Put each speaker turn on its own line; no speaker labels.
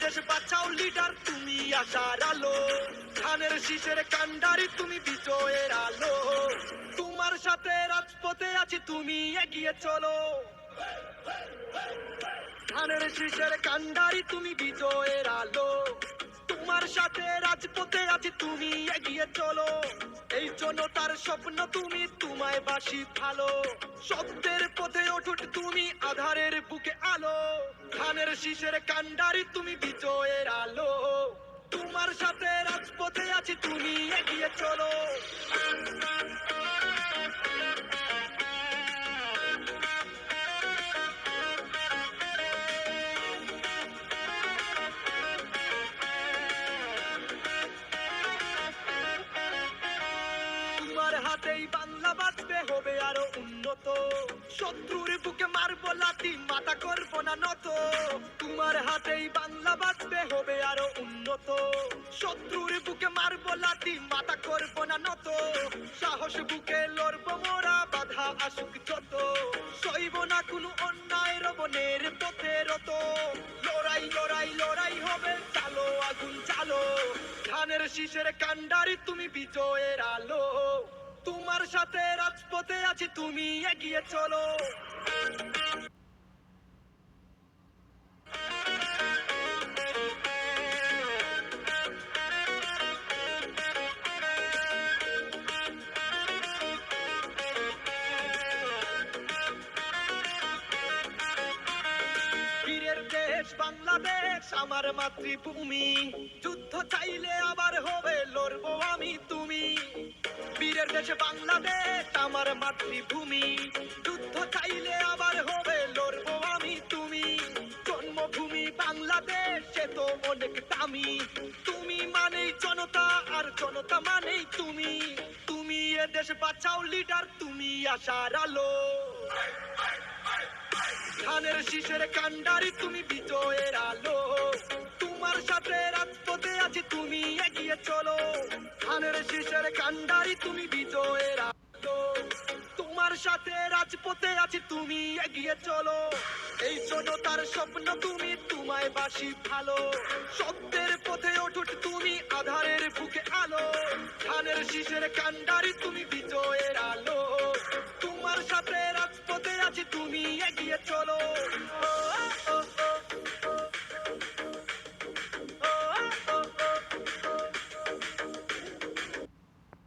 দেশ বাঁচাও লিডার তুমি আশার আলো, ধানের শীষের কান্ডারি তুমি বিজয়ের আলো। তোমার সাথে রাজপথে আছি তুমি এগিয়ে চলো, ধানের শীষের কান্ডারি তুমি বিজয়ের আলো। তোমার সাথে রাজপথে আছি তুমি এগিয়ে চলো, এই জনতার স্বপ্ন তুমি তোমায় বাসি ভালো। সত্যের পথে অটুট তুমি আধারের বুকে আলো, ধানের শীষের কান্ডারি তুমি বিজয়ের আলো। তোমার সাথে রাজপথে আছি তুমি এগিয়ে চলো। তোমার হাতেই বাংলা বাঁচবে হবে আরো উন্নত, শত্রুর বুকে মারবো লাঠি মাথা করবো না নত। তোমার হাতেই বাংলা বাঁচবে হবে আরো উন্নত, শত্রুর বুকে মারবো লাঠি মাথা করবো না নত। সাহস বুকে লড়বো মোরা বাধা আসুক যত, সইব না কোনো অন্যায় রবনের পথে রত। লড়াই লড়াই লড়াই হবে চালো আগুন চালো, ধানের শীষের কান্ডারি তুমি বিজয়ের আলো। তোমার সাথে রাজপথে আছি তুমি এগিয়ে চলো। বীরের দেশ বাংলাদেশ আমার মাতৃভূমি, যুদ্ধ চাইলে আবার হবে লড়বো আমি তুমি। বীরের দেশ বাংলাদেশ আমার মাতৃভূমি, যুদ্ধ চাইলে আবার হবে লড়বো আমি তুমি। জন্মভূমি বাংলাদেশ সে তো অনেক দামি, তুমি মানেই জনতা আর জনতা মানেই তুমি। তুমি এ দেশ বাঁচাও লিডার তুমি আশার আলো, ধানের শীষের কান্ডারি তুমি বিজয়ের আলো। তোমার সাথে রাজপথে আছি তুমি এগিয়ে চলো, ধানের শীষের কান্ডারি তুমি বিজয়ের আলো। তোমার সাথে রাজপথে আছি তুমি এগিয়ে চলো, এই জনতার স্বপ্ন তুমি তোমায় বাসি ভালো। সত্যের পথে অটুট তুমি আধারের বুকে আলো, ধানের শীষের কান্ডারি তুমি বিজয়ের আলো। তোমার সাথে রাজপথে আছি তুমি এগিয়ে চলো,